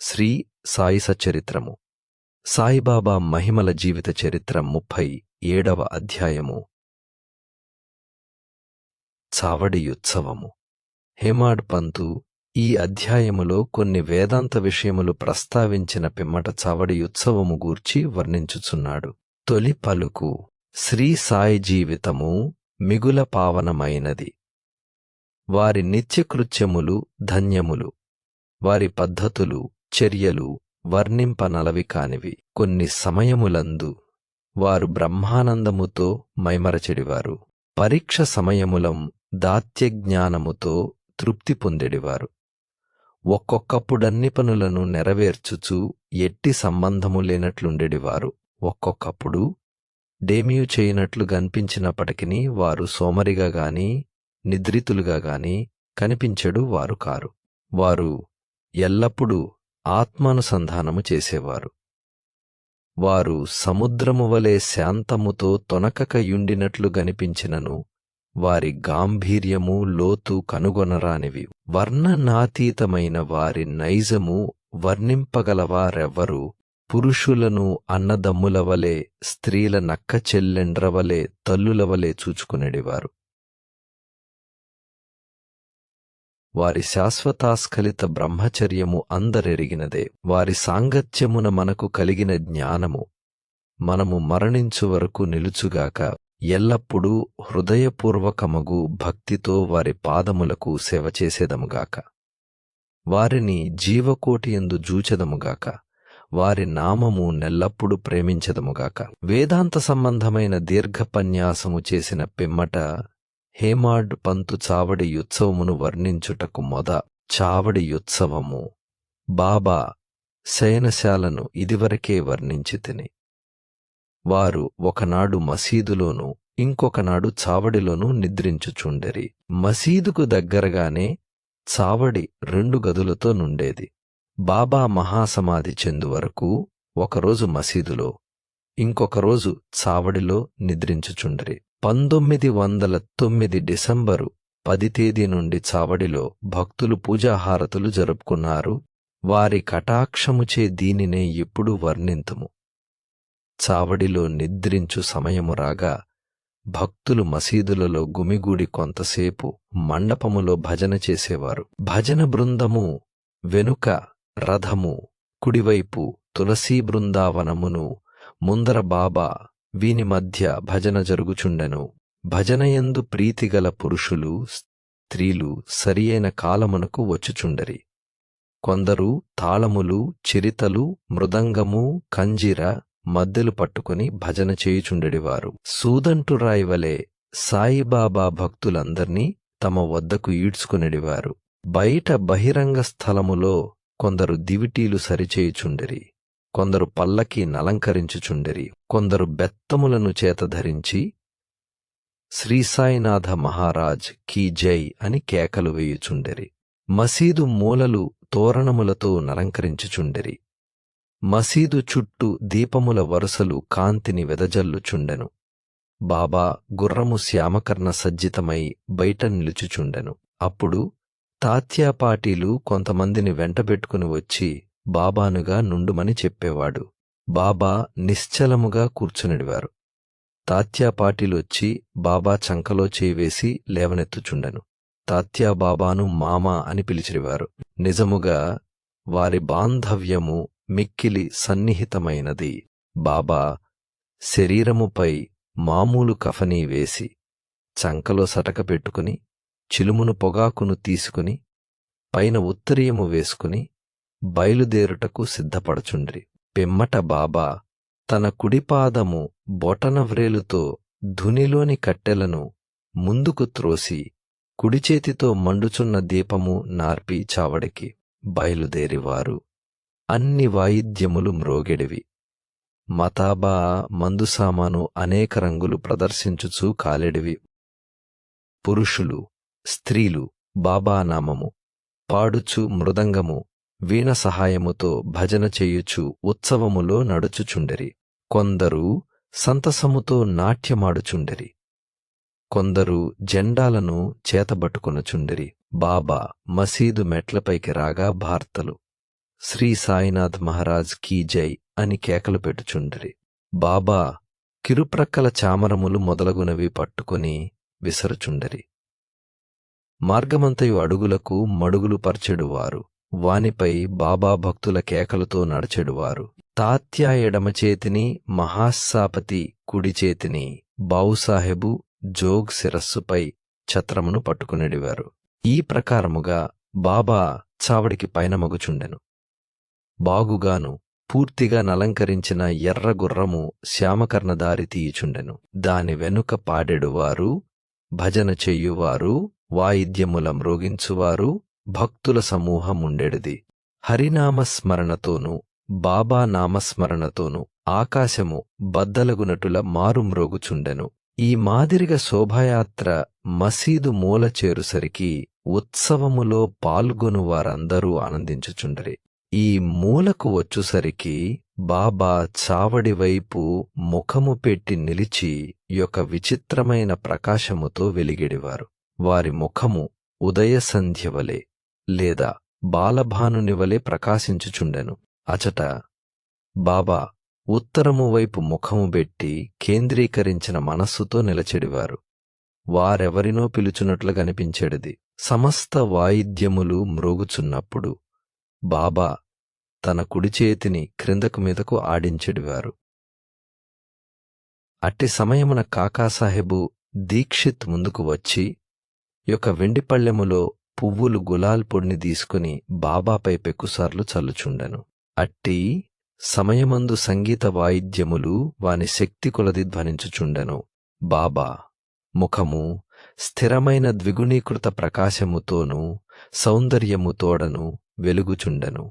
శ్రీ సాయి సచ్చరిత్రము. సాయిబాబా మహిమల జీవిత చరిత్ర 37వ అధ్యాయము. చావడి ఉత్సవము. హేమాడ్ పంతు ఈ అధ్యాయములో కొన్ని వేదాంత విషయములు ప్రస్తావించిన పిమ్మట చావడి ఉత్సవము గూర్చి వర్ణించుచున్నాడు. తొలి పలుకు: శ్రీ సాయి జీవితము మిగుల పావనమైనది. వారి నిత్యకృత్యములు ధన్యములు. వారి పద్ధతులు చర్యలు వర్ణింపనలవి కానివి. కొన్ని సమయములందు వారు బ్రహ్మానందముతో మైమరచెడివారు. పరీక్ష సమయములం దాత్యజ్ఞానముతో తృప్తి పొందెడివారు. ఒక్కొక్కప్పుడన్ని పనులను నెరవేర్చుచు ఎట్టి సంబంధము లేనట్లుండెడివారు. ఒక్కొక్కప్పుడు డేమియు చేయనట్లు గన్పించినప్పటికిని వారు సోమరిగా గాని నిద్రితులుగా గాని కనిపించెడు వారు కారు. వారు ఎల్లప్పుడూ ఆత్మానుసంధానము చేసేవారు. వారు సముద్రము వలె శాంతముతో తొనకక యుండినట్లు గనిపించినను వారి గాంభీర్యము లోతు కనుగొనరానివి. వర్ణనాతీతమైన వారి నైజము వర్ణింపగలవారెవ్వరు. పురుషులను అన్నదమ్ముల వలె, స్త్రీల నక్క చెల్లెండ్రవలె, తల్లుల వలె చూచుకునేడివారు. వారి శాశ్వతాస్ఖలిత బ్రహ్మచర్యము అందరెరిగినదే. వారి సాంగత్యమున మనకు కలిగిన జ్ఞానము మనము మరణించు వరకు నిలుచుగాక. ఎల్లప్పుడూ హృదయపూర్వకమగు భక్తితో వారి పాదములకు సేవ చేసేదముగాక. వారిని జీవకోటియందు జూచెదముగాక. వారి నామము నెల్లప్పుడు ప్రేమించెదముగాక. వేదాంత సంబంధమైన దీర్ఘపన్యాసము చేసిన పిమ్మట హేమాడ్ పంతు చావడి యుత్సవమును వర్ణించుటకు చావడి యుత్సవము. బాబా శయనశాలను ఇదివరకే వర్ణించితిని. వారు ఒకనాడు మసీదులోనూ ఇంకొకనాడు చావడిలోనూ నిద్రించుచుండెరి. మసీదుకు దగ్గరగానే చావడి 2 గదులతో నుండేది. బాబా మహాసమాధి చెందు వరకు ఒకరోజు మసీదులో, ఇంకొక రోజు చావడిలో నిద్రించుచుండెరి. 1909 డిసెంబరు 10 తేదీ నుండి చావడిలో భక్తులు పూజాహారతులు జరుపుకున్నారు. వారి కటాక్షముచే దీనినే ఇప్పుడు వర్ణింతుము. చావడిలో నిద్రించు సమయము రాగా భక్తులు మసీదులలో గుమిగూడి కొంతసేపు మండపములో భజన చేసేవారు. భజన బృందము వెనుక రథము, కుడివైపు తులసీ బృందావనమును, ముందర బాబా, వీని మధ్య భజన జరుగుచుండెను. భజనయందు ప్రీతిగల పురుషులు స్త్రీలు సరియైన కాలమునకు వచ్చుచుండరి. కొందరు తాళములు, చిరితలు, మృదంగము, కంజిర, మద్దెలు పట్టుకుని భజన చేయుచుండెడివారు. సూదంటురాయివలే సాయిబాబా భక్తులందర్నీ తమ వద్దకు ఈడ్చుకునెడివారు. బయట బహిరంగ స్థలములో కొందరు దివిటీలు సరిచేయుచుండెరి. కొందరు పల్లకి నలంకరించుచుండెరి. కొందరు బెత్తములను చేతధరించి శ్రీసాయినాథ మహారాజ్ కీ జై అని కేకలు వేయుచుండెరి. మసీదు మూలలు తోరణములతో నలంకరించుచుండెరి. మసీదు చుట్టూ దీపముల వరుసలు కాంతిని వెదజల్లుచుండెను. బాబా గుర్రము శ్యామకర్ణ సజ్జితమై బయట నిలుచుచుండెను. అప్పుడు తాత్యాపాటీలు కొంతమందిని వెంటబెట్టుకుని వచ్చి బాబానుగా నుండుమని చెప్పేవాడు. బాబా నిశ్చలముగా కూర్చునిడివారు. తాత్యాపాటీలొచ్చి బాబా చంకలో చేయివేసి లేవనెత్తుచుండెను. తాత్యా బాబాను మామా అని పిలిచిడివారు. నిజముగా వారి బాంధవ్యము మిక్కిలి సన్నిహితమైనది. బాబా శరీరముపై మామూలు కఫనీ వేసి, చంకలో సటక పెట్టుకుని, చిలుమును పొగాకును తీసుకుని, పైన ఉత్తరీయము వేసుకుని బయలుదేరుటకు సిద్ధపడుచుండ్రి. పిమ్మట బాబా తన కుడిపాదము బొటనవ్రేలుతో ధునిలోని కట్టెలను ముందుకు త్రోసి, కుడిచేతితో మండుచున్న దీపము నార్పి చావడికి బయలుదేరివారు. అన్ని వాయిద్యములు మ్రోగెడివి. మతాబా మందుసామాను అనేక రంగులు ప్రదర్శించుచూ కాలెడివి. పురుషులు స్త్రీలు బాబానామము పాడుచు మృదంగము వీణ సహాయముతో భజన చేయుచు ఉత్సవములో నడుచుచుండెరి. కొందరు సంతసముతో నాట్యమాడుచుండెరి. కొందరు జెండాలను చేతబట్టుకొనుచుండెరి. బాబా మసీదు మెట్లపైకి రాగా భార్తలు శ్రీ సాయినాథ్ మహారాజ్ కీ జై అని కేకలు పెట్టుచుండిరి. బాబా కిరుప్రక్కల చామరములు మొదలగునవి పట్టుకొని విసరుచుండరి. మార్గమంతయు అడుగులకు మడుగులు పరచెడువారు, వానిపై బాబా భక్తుల కేకలతో నడచెడువారు. తాత్యా ఎడమచేతిని, మహాస్సాపతి కుడిచేతిని, బావుసాహెబు జోగ్ శిరస్సుపై ఛత్రమును పట్టుకునెడివారు. ఈ ప్రకారముగా బాబా చావడికి పైన మగుచుండెను. బాగుగాను పూర్తిగా నలంకరించిన ఎర్ర గుర్రము శ్యామకర్ణదారి తీయుచుండెను. దాని వెనుక పాడెడువారు, భజన చెయ్యువారు, వాయిద్యముల మ్రోగించువారు, భక్తుల సమూహముండెడిది. హరినామస్మరణతోనూ బాబా నామస్మరణతోనూ ఆకాశము బద్దలగునటుల మారుమ్రోగుచుండెను. ఈ మాదిరిగా శోభాయాత్ర మసీదు మూల చేరుసరికి ఉత్సవములో పాల్గొను వారందరూ ఆనందించుచుండరి. ఈ మూలకు వచ్చుసరికి బాబా చావడి వైపు ముఖము పెట్టి నిలిచి యొక్క విచిత్రమైన ప్రకాశముతో వెలిగెడివారు. వారి ముఖము ఉదయసంధ్యవలే లేదా బాలభానుని వలె ప్రకాశించుచుండెను. అచట బాబా ఉత్తరము వైపు ముఖము పెట్టి కేంద్రీకరించిన మనస్సుతో నిలచెడివారు. వారెవరినో పిలుచున్నట్లు కనిపించెడిది. సమస్త వాయిద్యములు మ్రోగుచున్నప్పుడు బాబా తన కుడిచేతిని క్రిందకు మీదకు ఆడించెడివారు. అట్టి సమయమున కాకాసాహెబు దీక్షిత్ ముందుకు వచ్చి యొక్క వెండి పళ్ళెములో పువ్వులు గులాల్ పొడిని తీసుకుని బాబాపై పెక్కుసార్లు చల్లుచుండెను. అట్టి సమయమందు సంగీత వాయిద్యములు వాని శక్తి కొలది ధ్వనించుచుండెను. బాబా ముఖము స్థిరమైన ద్విగుణీకృత ప్రకాశముతోనూ సౌందర్యముతోడను వెలుగుచుండెను.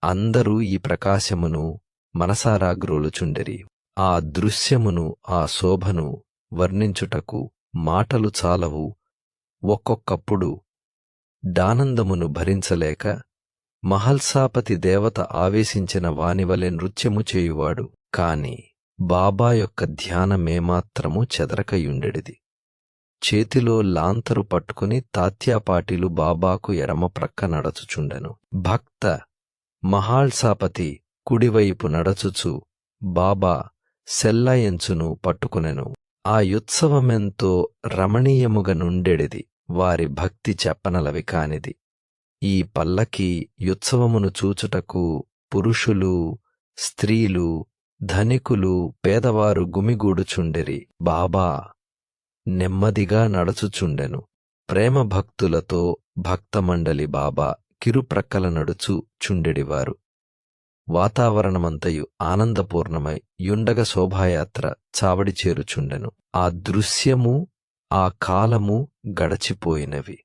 అందరూ ఈ ప్రకాశమును మనసారా గ్రోలుచుండెరి. ఆ దృశ్యమును, ఆ శోభను వర్ణించుటకు మాటలు చాలవు. ఒక్కొక్కప్పుడు దానందమును భరించలేక మహల్సాపతి దేవత ఆవేశించిన వానివలె నృత్యము చేయువాడు. కాని బాబా యొక్క ధ్యానమేమాత్రము చెదరకయుండెడిది. చేతిలో లాంతరు పట్టుకుని తాత్యాపాటిలు బాబాకు ఎడమ ప్రక్క నడచుచుండెను. భక్త మహాల్సాపతి కుడివైపు నడచుచు బాబా సెల్లాయంచును పట్టుకునెను. ఆ యుత్సవమెంతో రమణీయముగా నుండెడిది. వారి భక్తి చెప్పనలవి కానిది. ఈ పల్లకి యుత్సవమును చూచుటకు పురుషులు, స్త్రీలు, ధనికులు, పేదవారు గుమిగూడుచుండెరి. బాబా నెమ్మదిగా నడచుచుండెను. ప్రేమ భక్తులతో భక్తమండలి బాబా కిరుప్రక్కల నడుచు చుండెడివారు. వాతావరణమంతయు ఆనందపూర్ణమై యుండగ శోభాయాత్ర చావడి చేరుచుండెను. ఆ దృశ్యము, ఆ కాలము గడచిపోయినవి.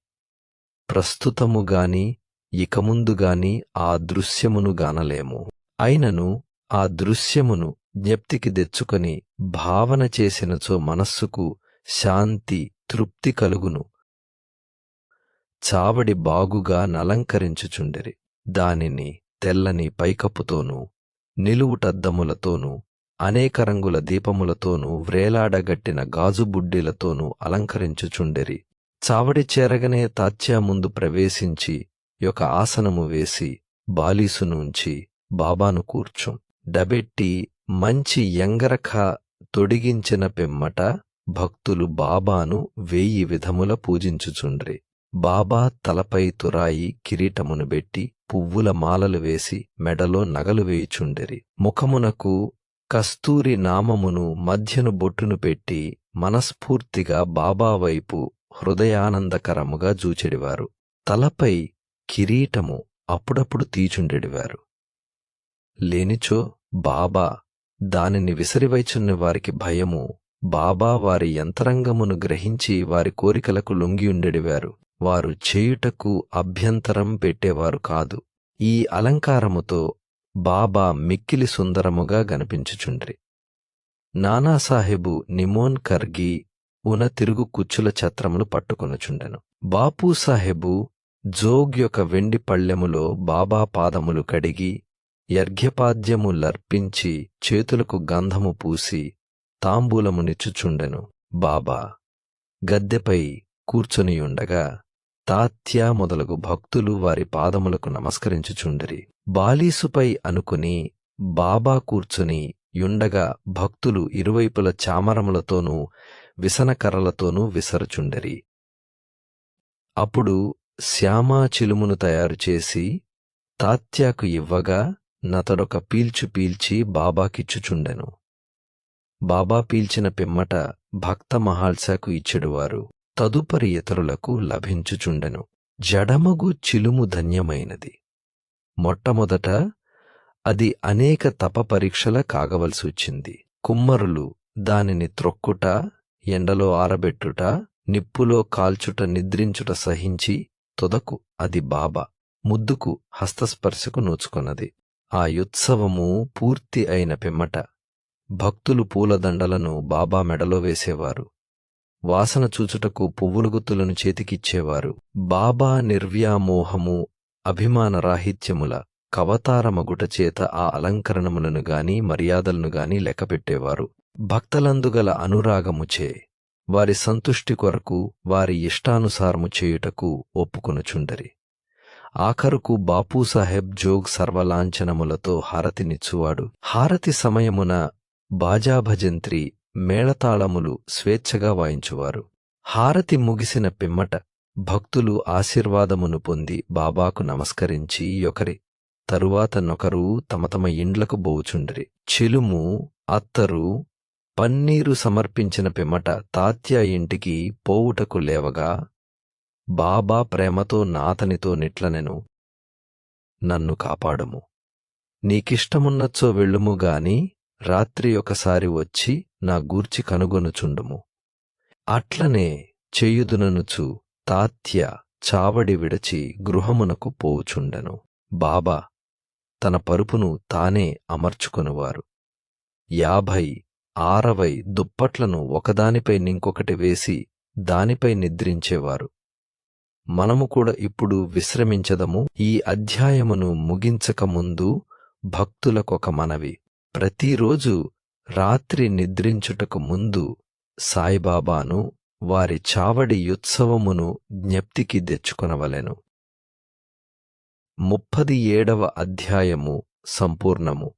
ప్రస్తుతముగాని ఇకముందుగాని ఆ దృశ్యమును గానలేము. అయినను ఆ దృశ్యమును జ్ఞప్తికి తెచ్చుకొని భావన చేసినచో మనస్సుకు శాంతి, తృప్తి కలుగును. చావడి బాగుగా నలంకరించుచుండెరి. దానిని తెల్లని పైకప్పుతోనూ, నిలువుటద్దములతోనూ, అనేక రంగుల దీపములతోనూ, వ్రేలాడగట్టిన గాజుబుడ్డిలతోనూ అలంకరించుచుండెరి. చావడి చేరగనే తాత్యా ముందు ప్రవేశించి యొక్క ఆసనము వేసి బాలీసునుంచి బాబాను కూర్చుం డబెట్టి మంచి ఎంగరఖ తొడిగించిన పిమ్మట భక్తులు బాబాను 1000 విధముల పూజించుచుండ్రి. బాబా తలపై తురాయి కిరీటమును బెట్టి పువ్వుల మాలలు వేసి మెడలో నగలు వేయుచుండెరి. ముఖమునకు కస్తూరి నామమును మధ్యను బొట్టును పెట్టి మనస్ఫూర్తిగా బాబా వైపు హృదయానందకరముగా జూచెడివారు. తలపై కిరీటము అప్పుడప్పుడు తీచుండెడివారు. లేనిచో బాబా దానిని విసిరివైచున్న వారికి భయము. బాబా వారి యంత్రంగమును గ్రహించి వారి కోరికలకు లొంగియుండెడివారు. వారు చేయుటకు అభ్యంతరం పెట్టేవారు కాదు. ఈ అలంకారముతో బాబా మిక్కిలి సుందరముగా గనిపించుచుండ్రి. నానాసాహెబు నిమోన్ కర్గి ఉన తిరుగు కుచ్చుల ఛత్రములు పట్టుకొనుచుండెను. బాపూసాహెబు జోగ్ యొక్క వెండి పళ్ళెములో బాబా పాదములు కడిగి యర్ఘ్యపాద్యములర్పించి చేతులకు గంధము పూసి తాంబూలమునిచ్చుచుండెను. బాబా గద్దెపై కూర్చొనియుండగా తాత్య మొదలగు భక్తులు వారి పాదములకు నమస్కరించుచుండిరి. బాలీసుపై అనుకుని బాబా కూర్చుని యుండగా భక్తులు ఇరువైపుల చామరములతోనూ విసనకర్రలతోనూ విసరుచుండిరి. అప్పుడు శ్యామా చిలుమును తయారుచేసి తాత్యాకు ఇవ్వగా నతడొక పీల్చు పీల్చి బాబాకిచ్చుచుండెను. బాబా పీల్చిన పిమ్మట భక్త మహాల్సాకు ఇచ్చెడువారు. తదుపరి ఇతరులకు లభించుచుండెను. జడమగు చిలుము ధన్యమైనది. మొట్టమొదట అది అనేక తప పరీక్షల కాగవలసొచ్చింది. కుమ్మరులు దానిని త్రొక్కుట, ఎండలో ఆరబెట్టుట, నిప్పులో కాల్చుట, నిద్రించుట సహించి తుదకు అది బాబా ముద్దుకు హస్తస్పర్శకు నోచుకొన్నది. ఆ యుత్సవము పూర్తి అయిన పిమ్మట భక్తులు పూలదండలను బాబా మెడలో వేసేవారు. వాసన చూచుటకు పువ్వుల గుత్తులను చేతికిచ్చేవారు. బాబా నిర్వ్యామోహము, అభిమానరాహిత్యముల కవతారమగుటచేత ఆ అలంకరణములను గాని మర్యాదలను గాని లెక్కపెట్టేవారు. భక్తలందుగల అనురాగముచే వారి సంతుష్టి కొరకు వారి ఇష్టానుసారము చేయుటకు ఒప్పుకొనుచుండరి. ఆఖరుకు బాపూసాహెబ్ జోగ్ సర్వలాంఛనములతో హారతినిచ్చువాడు. హారతి సమయమున బాజాభజంత్రి, మేళతాళములు స్వేచ్ఛగా వాయించువారు. హారతి ముగిసిన పిమ్మట భక్తులు ఆశీర్వాదమును పొంది బాబాకు నమస్కరించి ఒకరి తరువాత నొకరు తమ తమ ఇండ్లకు బోవుచుండిరి. చిలుము, అత్తరు, పన్నీరు సమర్పించిన పిమ్మట తాత్య ఇంటికి పోవుటకు లేవగా బాబా ప్రేమతో నాతనితో నిట్లనెను, నన్ను కాపాడము. నీకిష్టమున్నచ్చో వెళ్ళుము గాని రాత్రి ఒకసారి వచ్చి నా గూర్చి కనుగొనుచుండుము. అట్లనే చేయుదుననుచు తాత్య చావడి విడచి గృహమునకు పోవుచుండెను. బాబా తన పరుపును తానే అమర్చుకొనువారు. 50, 60 దుప్పట్లను ఒకదానిపై నింకొకటి వేసి దానిపై నిద్రించేవారు. మనము కూడా ఇప్పుడు విశ్రమించదము. ఈ అధ్యాయమును ముగించక ముందు భక్తులకొక మనవి. ప్రతిరోజు రాత్రి నిద్రించుటకు ముందు సాయిబాబాను, వారి చావడి యుత్సవమును జ్ఞప్తికి తెచ్చుకొనవలెను. 37వ అధ్యాయము సంపూర్ణము.